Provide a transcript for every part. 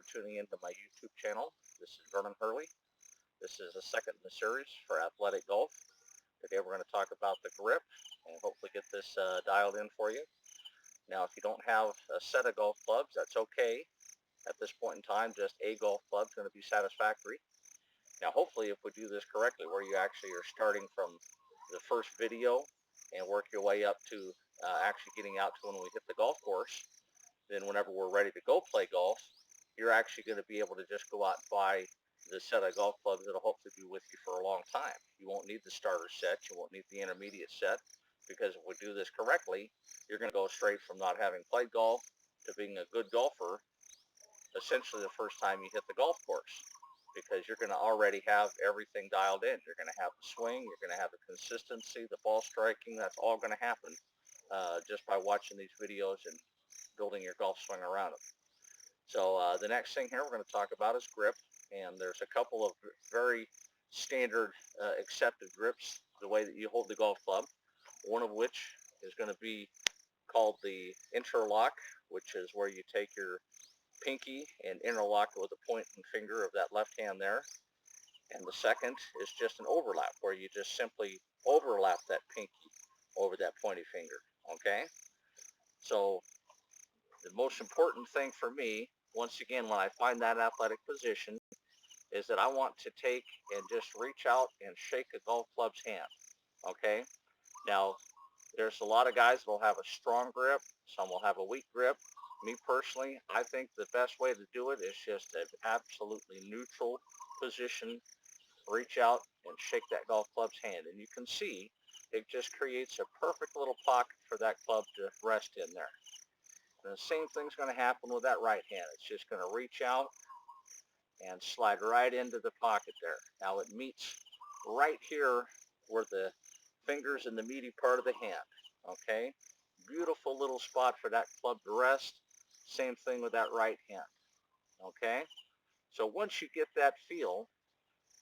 for tuning into my YouTube channel. This is Vernon Hurley. This is the second in the series for athletic golf. Today we're going to talk about the grip and hopefully get this dialed in for you. Now, if you don't have a set of golf clubs, that's okay. At this point in time, just a golf club is going to be satisfactory. Now, hopefully, if we do this correctly, where you actually are starting from the first video and work your way up to actually getting out to when we hit the golf course, then whenever we're ready to go play golf, you're actually going to be able to just go out and buy the set of golf clubs that'll hopefully be with you for a long time. You won't need the starter set. You won't need the intermediate set, because if we do this correctly, you're going to go straight from not having played golf to being a good golfer essentially the first time you hit the golf course, because you're going to already have everything dialed in. You're going to have the swing, you're going to have the consistency, the ball striking. That's all going to happen just by watching these videos and building your golf swing around them. So the next thing here we're going to talk about is grip, and there's a couple of very standard accepted grips, the way that you hold the golf club, one of which is going to be called the interlock, which is where you take your pinky and interlock with the pointing finger of that left hand there. And the second is just an overlap, where you just simply overlap that pinky over that pointy finger. Okay? So the most important thing for me, once again, when I find that athletic position, is that I want to take and just reach out and shake a golf club's hand. Okay? Now, there's a lot of guys that will have a strong grip. Some will have a weak grip. Me personally, I think the best way to do it is just an absolutely neutral position. Reach out and shake that golf club's hand. And you can see it just creates a perfect little pocket for that club to rest in there. And the same thing's going to happen with that right hand. It's just going to reach out and slide right into the pocket there. Now it meets right here where the fingers and the meaty part of the hand. Okay? Beautiful little spot for that club to rest. Same thing with that right hand. Okay? So once you get that feel,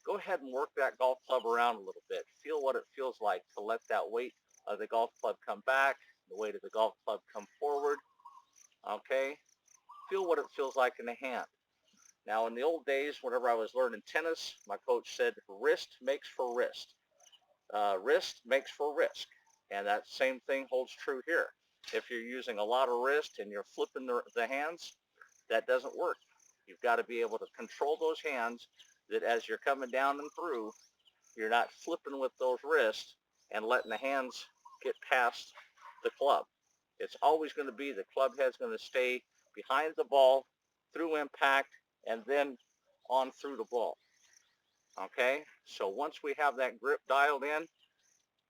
go ahead and work that golf club around a little bit. Feel what it feels like to let that weight of the golf club come back, the weight of the golf club come forward. Okay? Feel what it feels like in the hand. Now, in the old days, whenever I was learning tennis, my coach said wrist makes for wrist. Wrist makes for risk. And that same thing holds true here. If you're using a lot of wrist and you're flipping the hands, that doesn't work. You've got to be able to control those hands, that as you're coming down and through, you're not flipping with those wrists and letting the hands get past the club. It's always going to be the club head's going to stay behind the ball through impact and then on through the ball. Okay, so once we have that grip dialed in,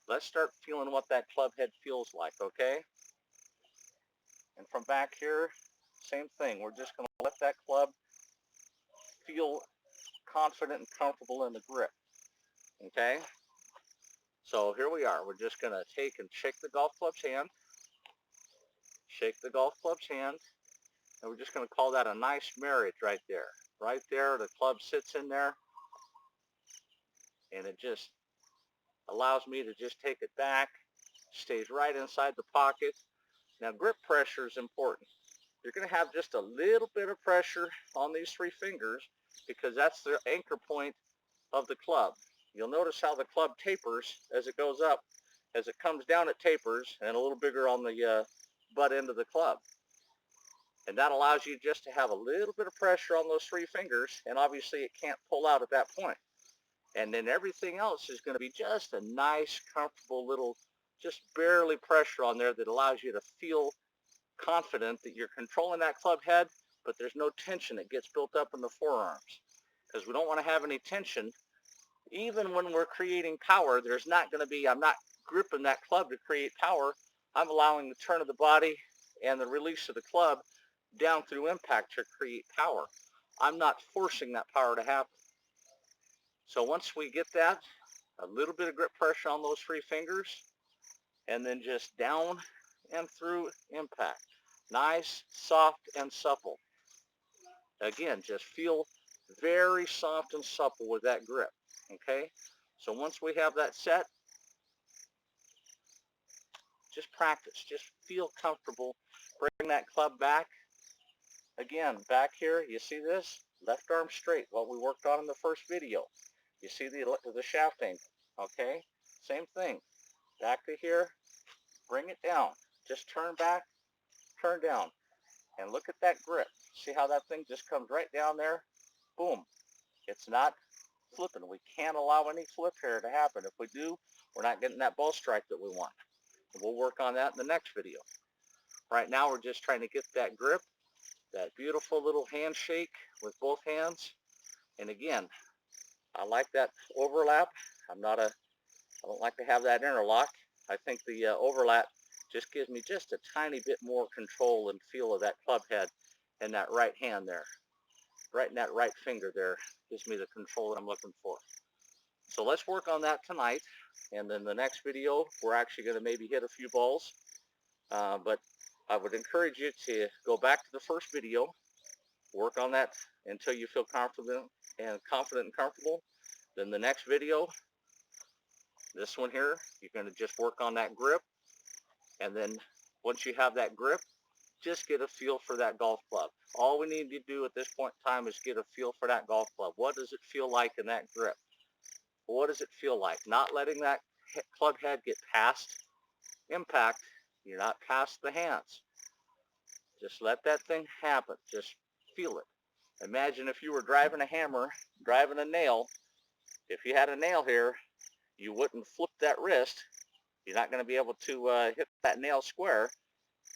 let's start feeling what that club head feels like. Okay, and from back here, same thing. We're just going to let that club feel confident and comfortable in the grip. Okay, so here we are. We're just going to take and shake the golf club's hand. Shake the golf club's hand. And we're just going to call that a nice marriage right there. Right there, the club sits in there. And it just allows me to just take it back. Stays right inside the pocket. Now, grip pressure is important. You're going to have just a little bit of pressure on these three fingers, because that's the anchor point of the club. You'll notice how the club tapers as it goes up. As it comes down, it tapers, and a little bigger on the butt end of the club. And that allows you just to have a little bit of pressure on those three fingers, and obviously it can't pull out at that point. And then everything else is going to be just a nice, comfortable little, just barely pressure on there that allows you to feel confident that you're controlling that club head, but there's no tension that gets built up in the forearms. Because we don't want to have any tension. Even when we're creating power, there's not going to be, I'm not gripping that club to create power. I'm allowing the turn of the body and the release of the club down through impact to create power. I'm not forcing that power to happen. So once we get that, a little bit of grip pressure on those three fingers, and then just down and through impact. Nice, soft, and supple. Again, just feel very soft and supple with that grip. Okay? So once we have that set, just practice. Just feel comfortable. Bring that club back. Again, back here, you see this? Left arm straight, what we worked on in the first video. You see the shaft angle, okay? Same thing. Back to here, bring it down. Just turn back, turn down, and look at that grip. See how that thing just comes right down there? Boom. It's not flipping. We can't allow any flip here to happen. If we do, we're not getting that ball strike that we want. We'll work on that in the next video. Right now, we're just trying to get that grip, that beautiful little handshake with both hands. And again, I like that overlap. I don't like to have that interlock. I think the overlap just gives me just a tiny bit more control and feel of that club head and that right hand there. Right in that right finger there gives me the control that I'm looking for. So let's work on that tonight. And then the next video, we're actually going to maybe hit a few balls. But I would encourage you to go back to the first video, work on that until you feel confident and comfortable. Then the next video, this one here, you're going to just work on that grip. And then once you have that grip, just get a feel for that golf club. All we need to do at this point in time is get a feel for that golf club. What does it feel like in that grip? What does it feel like? Not letting that club head get past impact. You're not past the hands. Just let that thing happen. Just feel it. Imagine if you were driving a hammer, driving a nail. If you had a nail here, you wouldn't flip that wrist. You're not going to be able to hit that nail square,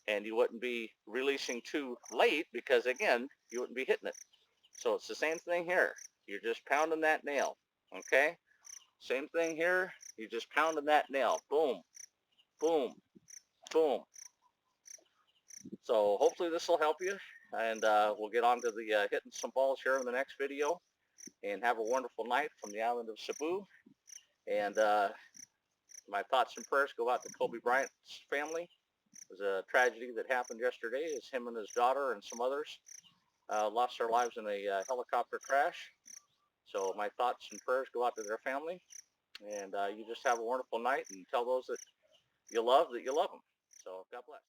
and you wouldn't be releasing too late because, again, you wouldn't be hitting it. So it's the same thing here. You're just pounding that nail, okay? Same thing here. You're just pounding that nail. Boom, boom, boom. So hopefully this will help you, and we'll get on to the hitting some balls here in the next video. And have a wonderful night from the island of Cebu. And my thoughts and prayers go out to Kobe Bryant's family. It was a tragedy that happened yesterday as him and his daughter and some others lost their lives in a helicopter crash. So my thoughts and prayers go out to their family. And you just have a wonderful night and tell those that you love them. So God bless.